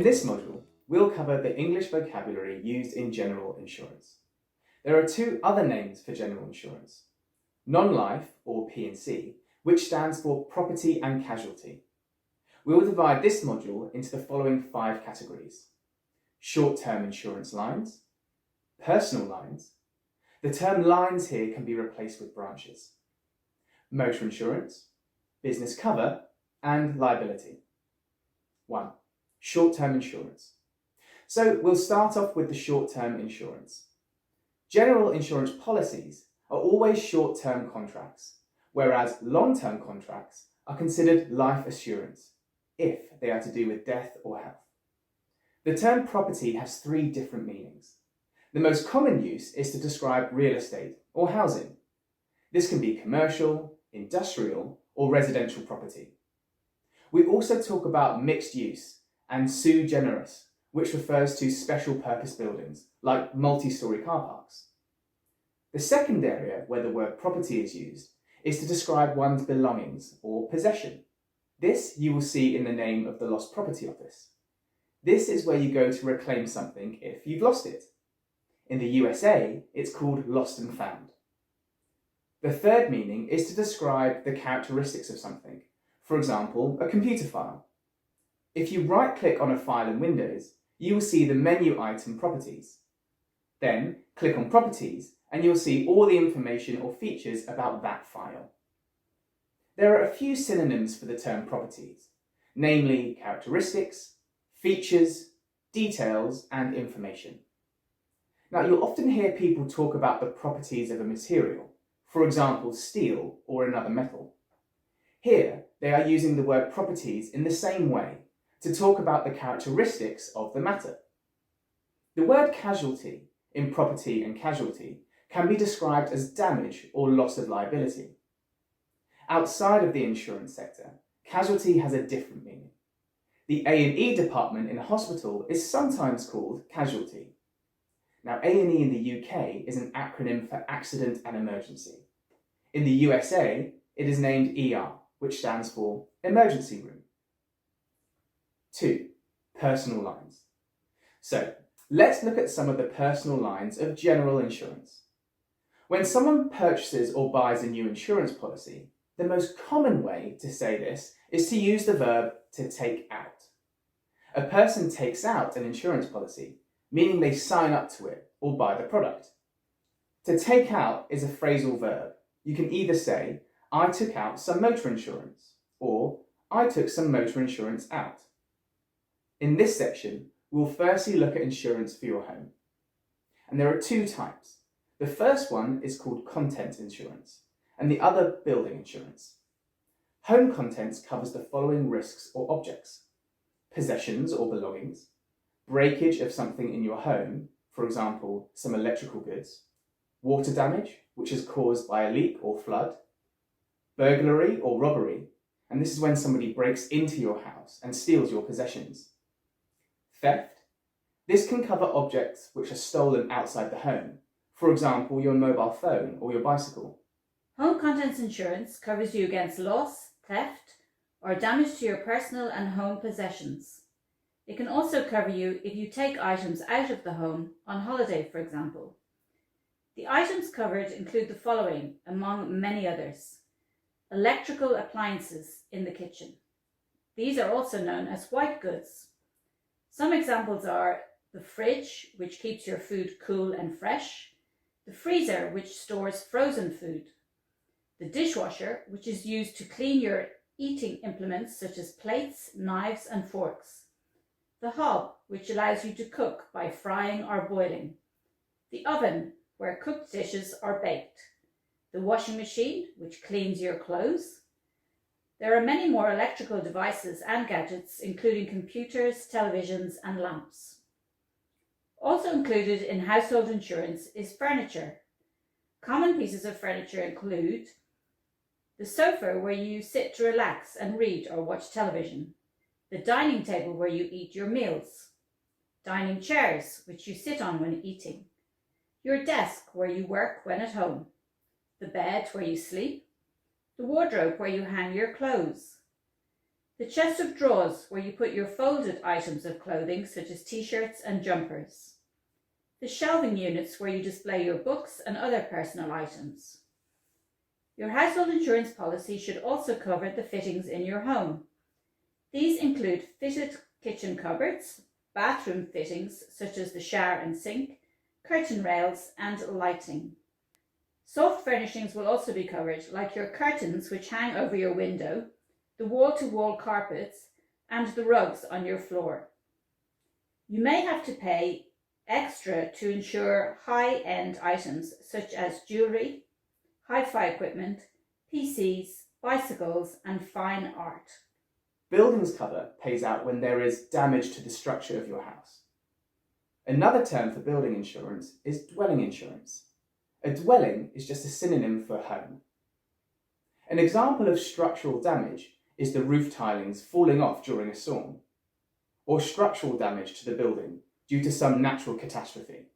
In this module, we'll cover the English vocabulary used in general insurance. There are two other names for general insurance: non-life, or P&C, which stands for property and casualty. We will divide this module into the following 5 categories: short-term insurance lines, personal lines. The term lines here can be replaced with branches: motor insurance, business cover, and liability. 1. Short-term insurance. So we'll start off with the short-term insurance. General insurance policies are always short-term contracts, whereas long-term contracts are considered life assurance if they are to do with death or health. The term property has 3 different meanings. The most common use is to describe real estate or housing. This can be commercial, industrial, or residential property. We also talk about mixed use and sui generis, which refers to special purpose buildings like multi-storey car parks. The second area where the word property is used is to describe one's belongings or possession. This you will see in the name of the Lost Property Office. This is where you go to reclaim something if you've lost it. In the USA, it's called lost and found. The third meaning is to describe the characteristics of something, for example, a computer file. If you right-click on a file in Windows, you will see the menu item Properties. Then click on Properties and you'll see all the information or features about that file. There are a few synonyms for the term properties, namely characteristics, features, details, and information. Now, you'll often hear people talk about the properties of a material, for example, steel or another metal. Here, they are using the word properties in the same way to talk about the characteristics of the matter. The word casualty in property and casualty can be described as damage or loss of liability. Outside of the insurance sector, casualty has a different meaning. The A&E department in a hospital is sometimes called casualty. Now, A&E in the UK is an acronym for accident and emergency. In the USA, it is named ER, which stands for emergency room. 2. Personal lines. So, let's look at some of the personal lines of general insurance. When someone purchases or buys a new insurance policy, the most common way to say this is to use the verb to take out. A person takes out an insurance policy, meaning they sign up to it or buy the product. To take out is a phrasal verb. You can either say, I took out some motor insurance, or I took some motor insurance out. In this section, we'll firstly look at insurance for your home. And there are 2 types. The first one is called contents insurance, and the other building insurance. Home contents covers the following risks or objects: possessions or belongings, breakage of something in your home, for example, some electrical goods, water damage, which is caused by a leak or flood, burglary or robbery, and this is when somebody breaks into your house and steals your possessions. Theft. This can cover objects which are stolen outside the home, for example, your mobile phone or your bicycle. Home contents insurance covers you against loss, theft, or damage to your personal and home possessions. It can also cover you if you take items out of the home on holiday, for example. The items covered include the following, among many others: electrical appliances in the kitchen. These are also known as white goods. Some examples are the fridge, which keeps your food cool and fresh, the freezer, which stores frozen food, the dishwasher, which is used to clean your eating implements such as plates, knives and forks, the hob, which allows you to cook by frying or boiling, the oven, where cooked dishes are baked, the washing machine, which cleans your clothes. There are many more electrical devices and gadgets, including computers, televisions and lamps. Also included in household insurance is furniture. Common pieces of furniture include the sofa, where you sit to relax and read or watch television, the dining table where you eat your meals, dining chairs, which you sit on when eating, your desk where you work when at home, the bed where you sleep, the wardrobe where you hang your clothes, The chest of drawers where you put your folded items of clothing such as t-shirts and jumpers. The shelving units where you display your books and other personal items. Your household insurance policy should also cover the fittings in your home. These include fitted kitchen cupboards, bathroom fittings such as the shower and sink, curtain rails and lighting. Soft furnishings will also be covered, like your curtains which hang over your window, the wall-to-wall carpets and the rugs on your floor. You may have to pay extra to insure high-end items such as jewellery, hi-fi equipment, PCs, bicycles and fine art. Buildings cover pays out when there is damage to the structure of your house. Another term for building insurance is dwelling insurance. A dwelling is just a synonym for home. An example of structural damage is the roof tilings falling off during a storm, or structural damage to the building due to some natural catastrophe.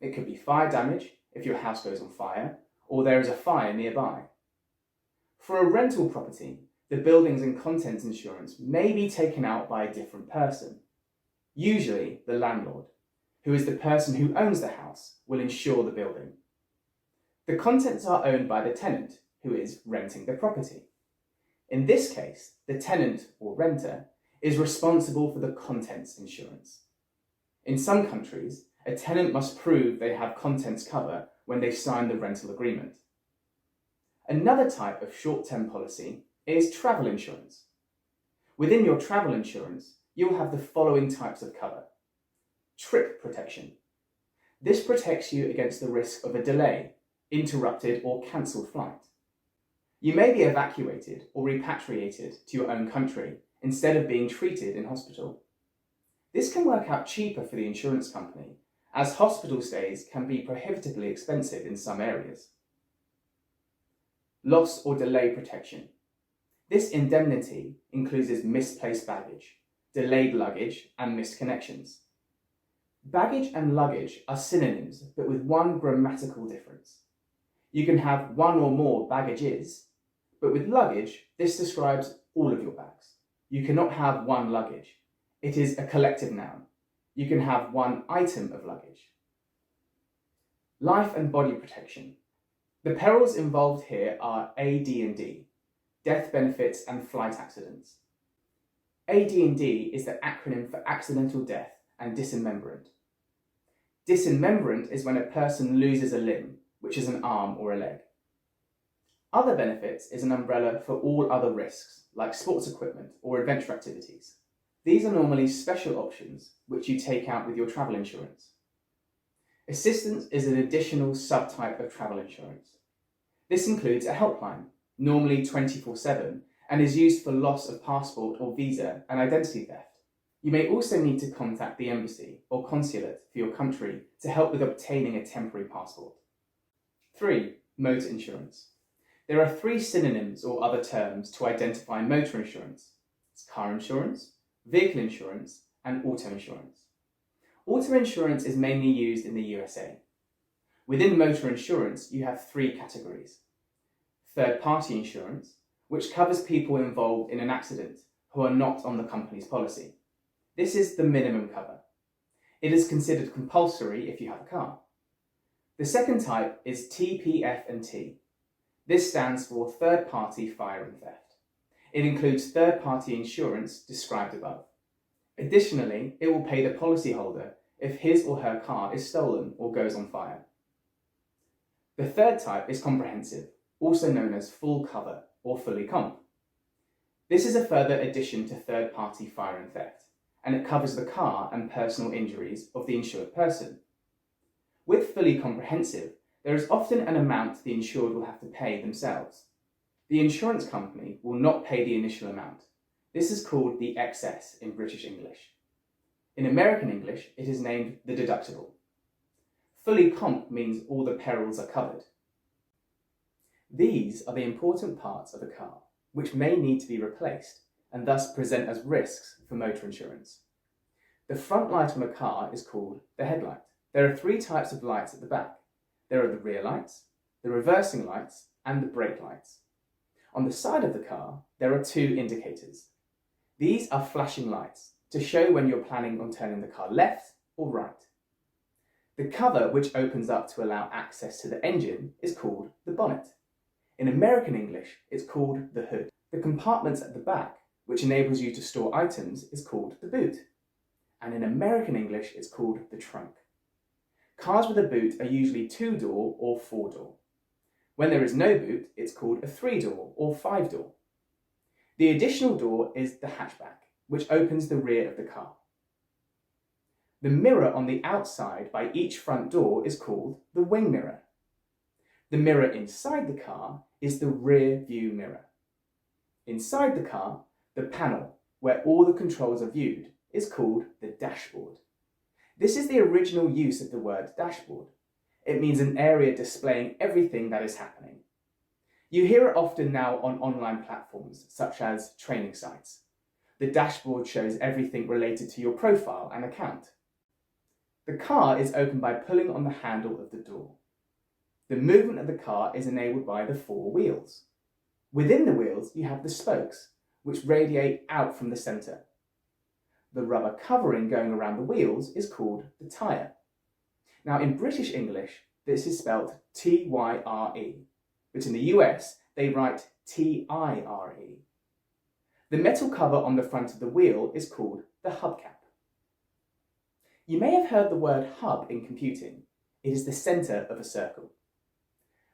It could be fire damage if your house goes on fire, or there is a fire nearby. For a rental property, the buildings and contents insurance may be taken out by a different person. Usually the landlord, who is the person who owns the house, will insure the building. The contents are owned by the tenant, who is renting the property. In this case, the tenant or renter is responsible for the contents insurance. In some countries, a tenant must prove they have contents cover when they sign the rental agreement. Another type of short-term policy is travel insurance. Within your travel insurance, you'll have the following types of cover. Trip protection. This protects you against the risk of a delay, interrupted or cancelled flight. You may be evacuated or repatriated to your own country instead of being treated in hospital. This can work out cheaper for the insurance company, as hospital stays can be prohibitively expensive in some areas. Loss or delay protection. This indemnity includes misplaced baggage, delayed luggage, and missed connections. Baggage and luggage are synonyms, but with one grammatical difference. You can have one or more baggages, but with luggage, this describes all of your bags. You cannot have one luggage. It is a collective noun. You can have one item of luggage. Life and body protection. The perils involved here are AD&D, death benefits and flight accidents. AD&D is the acronym for accidental death and dismemberment. Dismemberment is when a person loses a limb, which is an arm or a leg. Other benefits is an umbrella for all other risks, like sports equipment or adventure activities. These are normally special options which you take out with your travel insurance. Assistance is an additional subtype of travel insurance. This includes a helpline, normally 24/7, and is used for loss of passport or visa and identity theft. You may also need to contact the embassy or consulate for your country to help with obtaining a temporary passport. 3. Motor insurance. There are 3 synonyms or other terms to identify motor insurance. It's car insurance, vehicle insurance, and auto insurance. Auto insurance is mainly used in the USA. Within motor insurance, you have 3 categories. Third-party insurance, which covers people involved in an accident who are not on the company's policy. This is the minimum cover. It is considered compulsory if you have a car. The second type is TPF&T. This stands for third-party fire and theft. It includes third-party insurance described above. Additionally, it will pay the policyholder if his or her car is stolen or goes on fire. The third type is comprehensive, also known as full cover or fully comp. This is a further addition to third-party fire and theft, and it covers the car and personal injuries of the insured person. With fully comprehensive, there is often an amount the insured will have to pay themselves. The insurance company will not pay the initial amount. This is called the excess in British English. In American English, it is named the deductible. Fully comp means all the perils are covered. These are the important parts of a car, which may need to be replaced and thus present as risks for motor insurance. The front light on a car is called the headlight. There are 3 types of lights at the back. There are the rear lights, the reversing lights, and the brake lights. On the side of the car, there are 2 indicators. These are flashing lights to show when you're planning on turning the car left or right. The cover, which opens up to allow access to the engine, is called the bonnet. In American English, it's called the hood. The compartments at the back, which enables you to store items, is called the boot. And in American English, it's called the trunk. Cars with a boot are usually 2-door or 4-door. When there is no boot, it's called a 3-door or 5-door. The additional door is the hatchback, which opens the rear of the car. The mirror on the outside by each front door is called the wing mirror. The mirror inside the car is the rear view mirror. Inside the car, the panel, where all the controls are viewed, is called the dashboard. This is the original use of the word dashboard. It means an area displaying everything that is happening. You hear it often now on online platforms, such as training sites. The dashboard shows everything related to your profile and account. The car is opened by pulling on the handle of the door. The movement of the car is enabled by the 4 wheels. Within the wheels, you have the spokes, which radiate out from the centre. The rubber covering going around the wheels is called the tyre. Now, in British English, this is spelt T-Y-R-E, but in the US, they write T-I-R-E. The metal cover on the front of the wheel is called the hubcap. You may have heard the word hub in computing. It is the centre of a circle.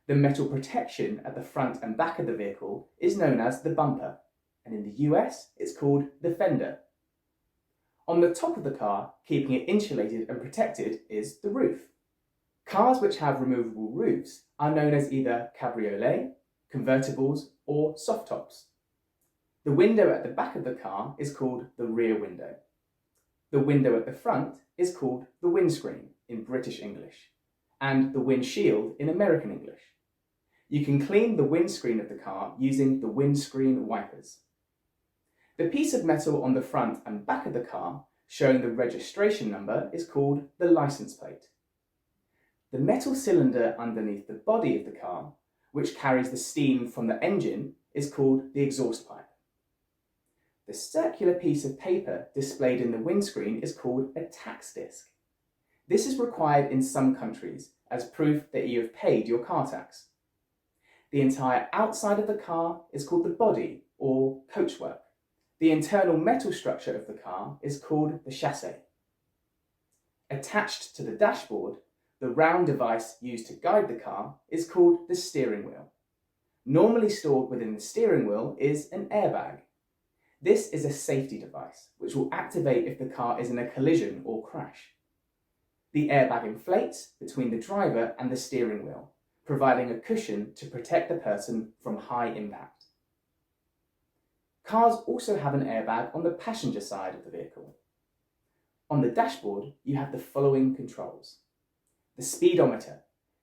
The metal protection at the front and back of the vehicle is known as the bumper, and in the US, it's called the fender. On the top of the car, keeping it insulated and protected, is the roof. Cars which have removable roofs are known as either cabriolet, convertibles, or soft tops. The window at the back of the car is called the rear window. The window at the front is called the windscreen in British English, and the windshield in American English. You can clean the windscreen of the car using the windscreen wipers. The piece of metal on the front and back of the car showing the registration number is called the license plate. The metal cylinder underneath the body of the car, which carries the steam from the engine, is called the exhaust pipe. The circular piece of paper displayed in the windscreen is called a tax disc. This is required in some countries as proof that you have paid your car tax. The entire outside of the car is called the body or coachwork. The internal metal structure of the car is called the chassis. Attached to the dashboard, the round device used to guide the car is called the steering wheel. Normally stored within the steering wheel is an airbag. This is a safety device which will activate if the car is in a collision or crash. The airbag inflates between the driver and the steering wheel, providing a cushion to protect the person from high impact. Cars also have an airbag on the passenger side of the vehicle. On the dashboard, you have the following controls. The speedometer,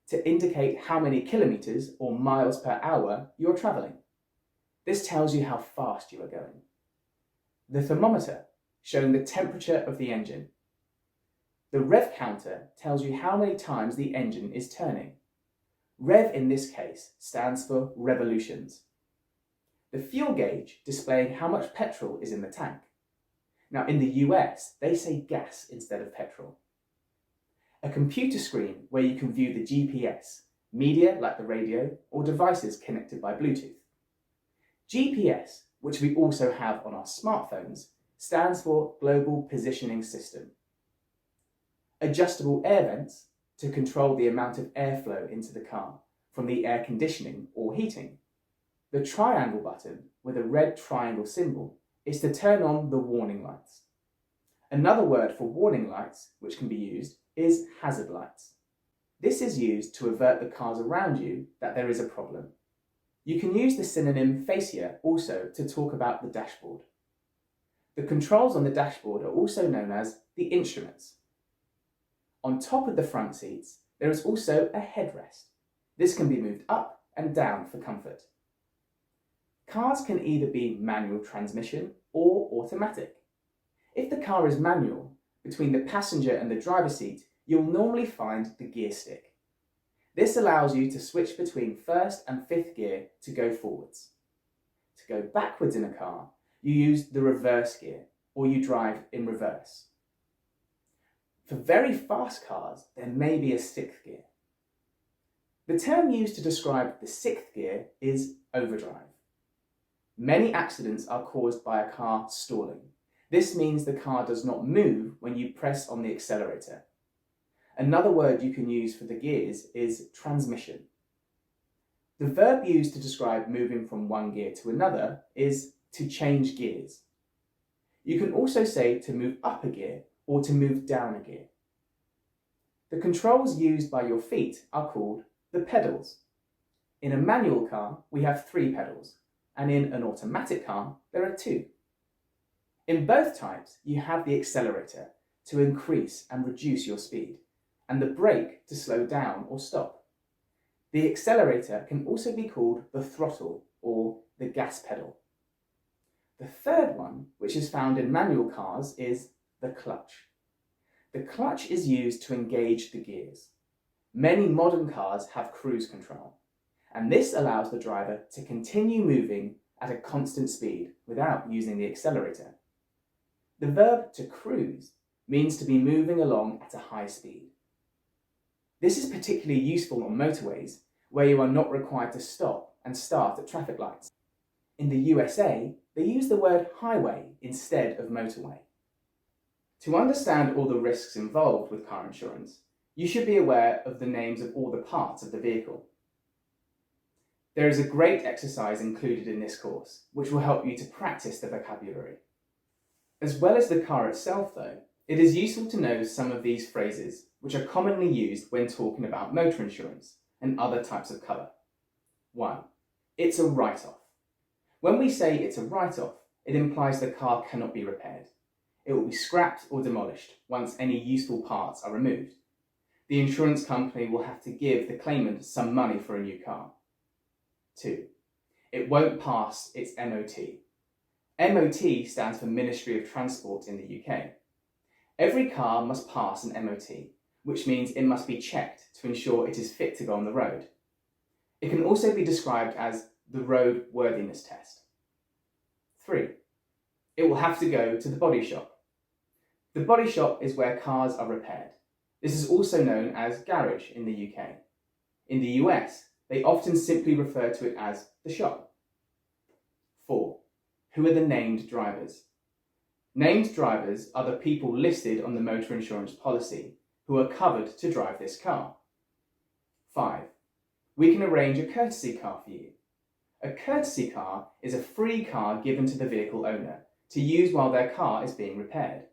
to indicate how many kilometres or miles per hour you are travelling. This tells you how fast you are going. The thermometer, showing the temperature of the engine. The rev counter tells you how many times the engine is turning. Rev in this case stands for revolutions. The fuel gauge displaying how much petrol is in the tank. Now in the US, they say gas instead of petrol. A computer screen where you can view the GPS, media like the radio, or devices connected by Bluetooth. GPS, which we also have on our smartphones, stands for Global Positioning System. Adjustable air vents to control the amount of airflow into the car from the air conditioning or heating. The triangle button with a red triangle symbol is to turn on the warning lights. Another word for warning lights, which can be used, is hazard lights. This is used to avert the cars around you that there is a problem. You can use the synonym fascia also to talk about the dashboard. The controls on the dashboard are also known as the instruments. On top of the front seats, there is also a headrest. This can be moved up and down for comfort. Cars can either be manual transmission or automatic. If the car is manual, between the passenger and the driver's seat, you'll normally find the gear stick. This allows you to switch between first and fifth gear to go forwards. To go backwards in a car, you use the reverse gear, or you drive in reverse. For very fast cars, there may be a sixth gear. The term used to describe the sixth gear is overdrive. Many accidents are caused by a car stalling. This means the car does not move when you press on the accelerator. Another word you can use for the gears is transmission. The verb used to describe moving from one gear to another is to change gears. You can also say to move up a gear or to move down a gear. The controls used by your feet are called the pedals. In a manual car, we have 3 pedals, and in an automatic car, there are 2. In both types, you have the accelerator to increase and reduce your speed, and the brake to slow down or stop. The accelerator can also be called the throttle or the gas pedal. The third one, which is found in manual cars, is the clutch. The clutch is used to engage the gears. Many modern cars have cruise control, and this allows the driver to continue moving at a constant speed without using the accelerator. The verb to cruise means to be moving along at a high speed. This is particularly useful on motorways where you are not required to stop and start at traffic lights. In the USA, they use the word highway instead of motorway. To understand all the risks involved with car insurance, you should be aware of the names of all the parts of the vehicle. There is a great exercise included in this course, which will help you to practice the vocabulary. As well as the car itself though, it is useful to know some of these phrases which are commonly used when talking about motor insurance and other types of cover. 1. It's a write-off. When we say it's a write-off, it implies the car cannot be repaired. It will be scrapped or demolished once any useful parts are removed. The insurance company will have to give the claimant some money for a new car. 2. It won't pass its MOT. MOT stands for Ministry of Transport in the UK. Every car must pass an MOT, which means it must be checked to ensure it is fit to go on the road. It can also be described as the road worthiness test. 3. It will have to go to the body shop. The body shop is where cars are repaired. This is also known as garage in the UK. In the US, they often simply refer to it as the shop. 4. Who are the named drivers? Named drivers are the people listed on the motor insurance policy who are covered to drive this car. 5. We can arrange a courtesy car for you. A courtesy car is a free car given to the vehicle owner to use while their car is being repaired.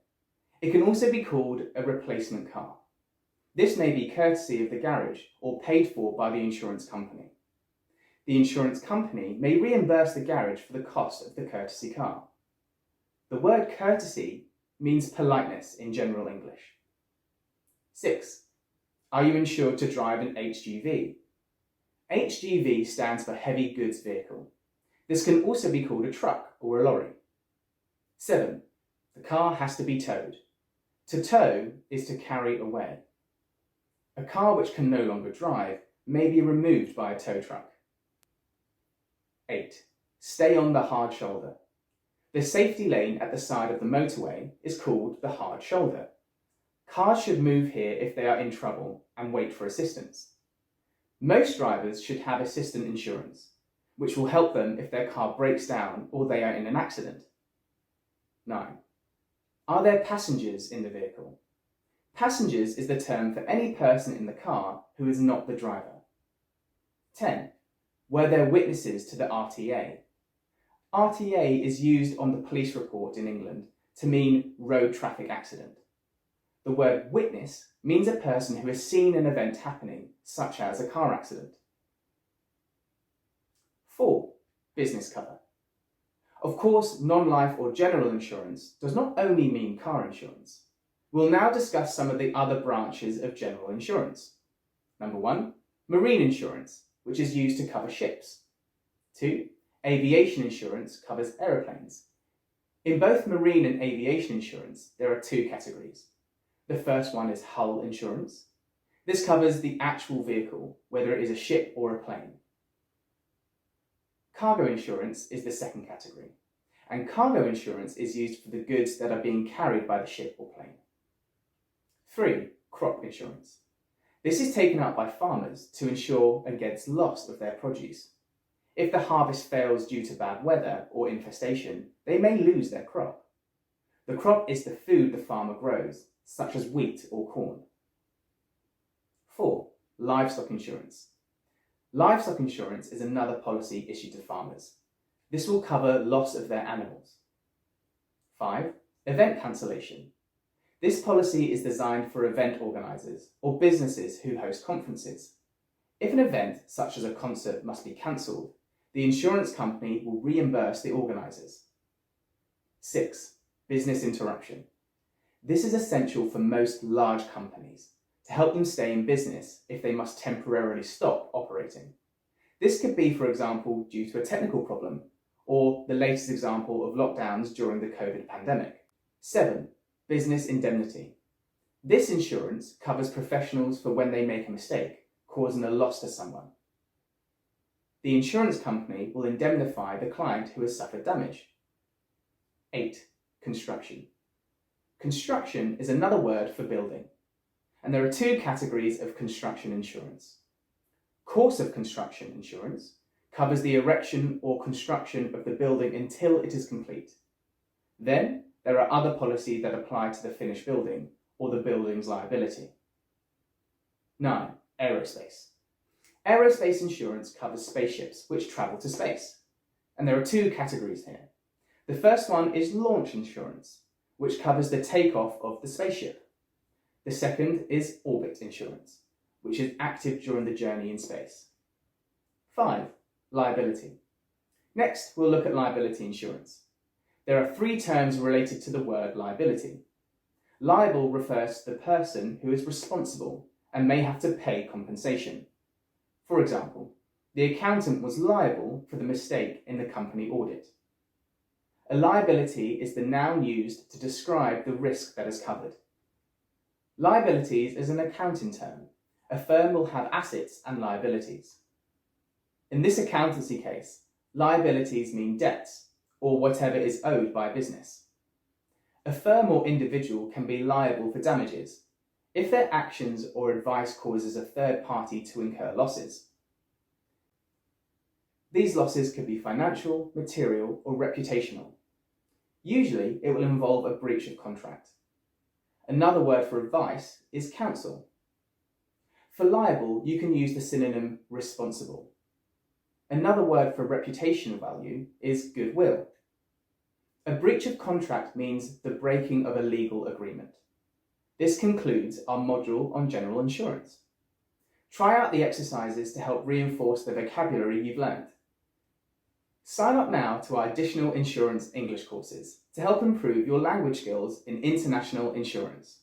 It can also be called a replacement car. This may be courtesy of the garage or paid for by the insurance company. The insurance company may reimburse the garage for the cost of the courtesy car. The word courtesy means politeness in general English. 6. Are you insured to drive an HGV? HGV stands for heavy goods vehicle. This can also be called a truck or a lorry. 7. The car has to be towed. To tow is to carry away. A car which can no longer drive may be removed by a tow truck. 8. Stay on the hard shoulder. The safety lane at the side of the motorway is called the hard shoulder. Cars should move here if they are in trouble and wait for assistance. Most drivers should have assistant insurance, which will help them if their car breaks down or they are in an accident. 9. Are there passengers in the vehicle? Passengers is the term for any person in the car who is not the driver. 10. Were there witnesses to the RTA? RTA is used on the police report in England to mean road traffic accident. The word witness means a person who has seen an event happening, such as a car accident. 4. Business cover. Of course, non-life or general insurance does not only mean car insurance. We'll now discuss some of the other branches of general insurance. Number 1, marine insurance, which is used to cover ships. 2, aviation insurance covers aeroplanes. In both marine and aviation insurance, there are 2 categories. The first one is hull insurance. This covers the actual vehicle, whether it is a ship or a plane. Cargo insurance is the second category, and cargo insurance is used for the goods that are being carried by the ship or plane. 3. Crop insurance. This is taken out by farmers to ensure against loss of their produce. If the harvest fails due to bad weather or infestation, they may lose their crop. The crop is the food the farmer grows, such as wheat or corn. 4. Livestock insurance. Livestock insurance is another policy issued to farmers. This will cover loss of their animals. 5. Event cancellation. This policy is designed for event organisers or businesses who host conferences. If an event, such as a concert, must be cancelled, the insurance company will reimburse the organisers. 6. Business interruption. This is essential for most large companies to help them stay in business if they must temporarily stop operating. This could be, for example, due to a technical problem, or the latest example of lockdowns during the COVID pandemic. 7. Business indemnity. This insurance covers professionals for when they make a mistake, causing a loss to someone. The insurance company will indemnify the client who has suffered damage. 8. Construction. Construction is another word for building, and there are two categories of construction insurance. Course of construction insurance covers the erection or construction of the building until it is complete. Then there are other policies that apply to the finished building or the building's liability. 9. Aerospace. Aerospace insurance covers spaceships which travel to space, and there are two categories here. The first one is launch insurance, which covers the takeoff of the spaceship. The second is orbit insurance, which is active during the journey in space. 5. Liability. Next, we'll look at liability insurance. There are three terms related to the word liability. Liable refers to the person who is responsible and may have to pay compensation. For example, the accountant was liable for the mistake in the company audit. A liability is the noun used to describe the risk that is covered. Liabilities is an accounting term. A firm will have assets and liabilities. In this accountancy case, liabilities mean debts, or whatever is owed by a business. A firm or individual can be liable for damages if their actions or advice causes a third party to incur losses. These losses could be financial, material, or reputational. Usually, it will involve a breach of contract. Another word for advice is counsel. For liable, you can use the synonym responsible. Another word for reputational value is goodwill. A breach of contract means the breaking of a legal agreement. This concludes our module on general insurance. Try out the exercises to help reinforce the vocabulary you've learned. Sign up now to our additional insurance English courses to help improve your language skills in international insurance.